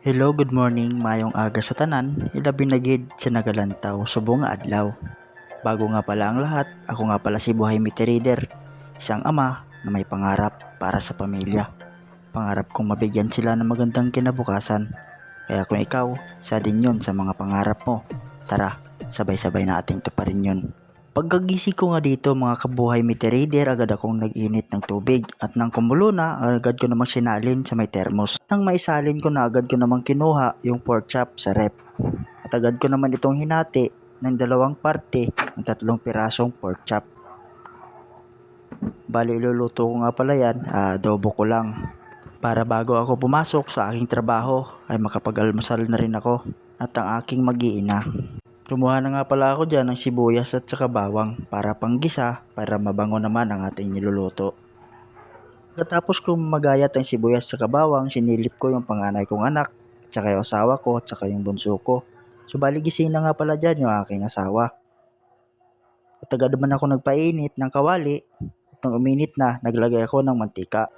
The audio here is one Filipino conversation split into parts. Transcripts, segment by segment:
Hello, good morning, mayong aga sa tanan, ilabi na gid sa nagalantaw, subong nga adlaw. Bago nga pala ang lahat, ako nga pala si Buhay Meter Reader, isang ama na may pangarap para sa pamilya. Pangarap kong mabigyan sila ng magandang kinabukasan. Kaya kung ikaw, isa din yun sa mga pangarap mo. Tara, sabay-sabay nating tuparin yun. Pagkagising ko nga dito mga kabuhay meter reader, agad akong nag-init ng tubig at nang kumulo na, agad ko namang sinalin sa may thermos. Nang maisalin ko na, agad ko namang kinuha yung pork chop sa rep. At agad ko naman itong hinati ng dalawang parte ng 3 pirasong pork chop. Bali iluluto ko nga pala yan, adobo ko lang. Para bago ako pumasok sa aking trabaho ay makapag-almusal na rin ako at ang aking mag-iina. Kumuha na nga pala ako dyan ng sibuyas at saka bawang para panggisa para mabango naman ang ating niluluto. Pagkatapos kong magayat ang sibuyas at saka bawang, sinilip ko yung panganay kong anak at saka yung asawa ko at saka yung bunso ko. So bali gising na nga pala dyan yung aking asawa. At agad naman ako nagpainit ng kawali at nang uminit na, naglagay ako ng mantika.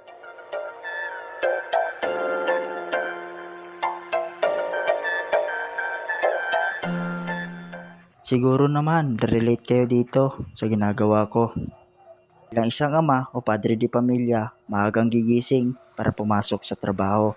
Siguro naman, relate kayo dito sa ginagawa ko. Bilang isang ama o padre di pamilya, maagang gigising para pumasok sa trabaho.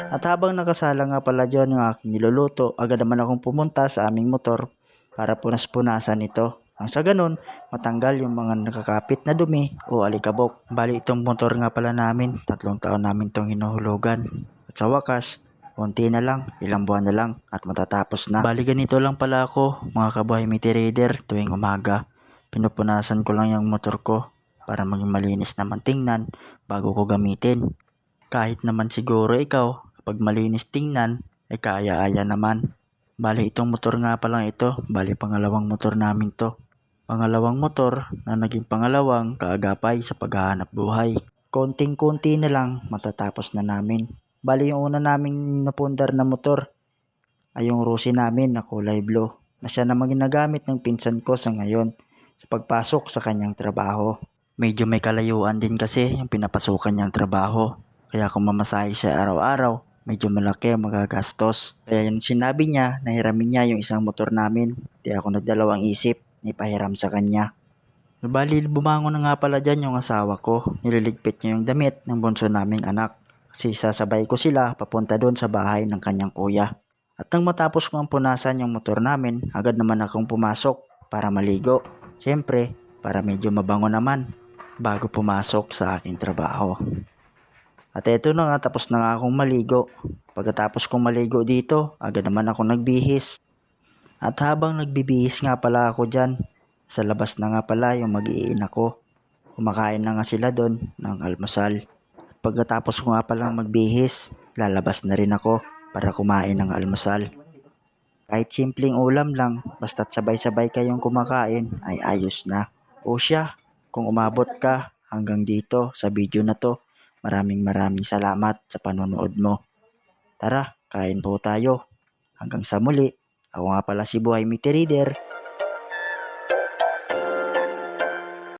At habang nakasala nga pala dyan yung aking niluluto, agad naman akong pumunta sa aming motor para punas-punasan ito. Nang sa ganun, matanggal yung mga nakakapit na dumi o alikabok. Bali itong motor nga pala namin, 3 taon namin itong hinuhulugan. At sa wakas, konti na lang, ilang buwan na lang at matatapos na. Bali ganito lang pala ako, mga kabuhay meter reader, tuwing umaga. Pinupunasan ko lang yung motor ko para maging malinis naman tingnan bago ko gamitin. Kahit naman siguro ikaw, kapag malinis tingnan, ay kaya-aya naman. Bali itong motor nga pa lang ito, bali pangalawang motor namin to. Pangalawang motor na naging pangalawang kaagapay sa paghahanap buhay. Konting-konti na lang matatapos na namin. Bali yung una naming napundar na motor ay yung Rusi namin na kulay blue na siya naman ginagamit ng pinsan ko sa ngayon sa pagpasok sa kanyang trabaho. Medyo may kalayuan din kasi yung pinapasukan niyang trabaho. Kaya kung mamasahe siya araw-araw, medyo malaki ang magagastos. Kaya yung sinabi niya, nahiramin niya yung isang motor namin. Di ako nagdalawang isip, ipahiram sa kanya. Nabali bumangon na nga pala dyan yung asawa ko. Nililigpit niya yung damit ng bunso naming anak. Kasi sasabay ko sila papunta doon sa bahay ng kanyang kuya. At nang matapos ko ang punasan yung motor namin, agad naman akong pumasok para maligo. Siyempre, para medyo mabango naman bago pumasok sa aking trabaho. At eto na nga, tapos na nga akong maligo. Pagkatapos kong maligo dito, agad naman ako nagbihis. At habang nagbibihis nga pala ako dyan, sa labas na nga pala yung mag-iina ko. Kumakain na nga sila doon ng almusal. At pagkatapos ko nga palang magbihis, lalabas na rin ako para kumain ng almusal. Kahit simpleng ulam lang, basta't sabay-sabay kayong kumakain ay ayos na. O siya, kung umabot ka hanggang dito sa video na to, maraming salamat sa panonood mo. Tara, kain po tayo. Hanggang sa muli, ako nga pala si Buhay Meter Reader.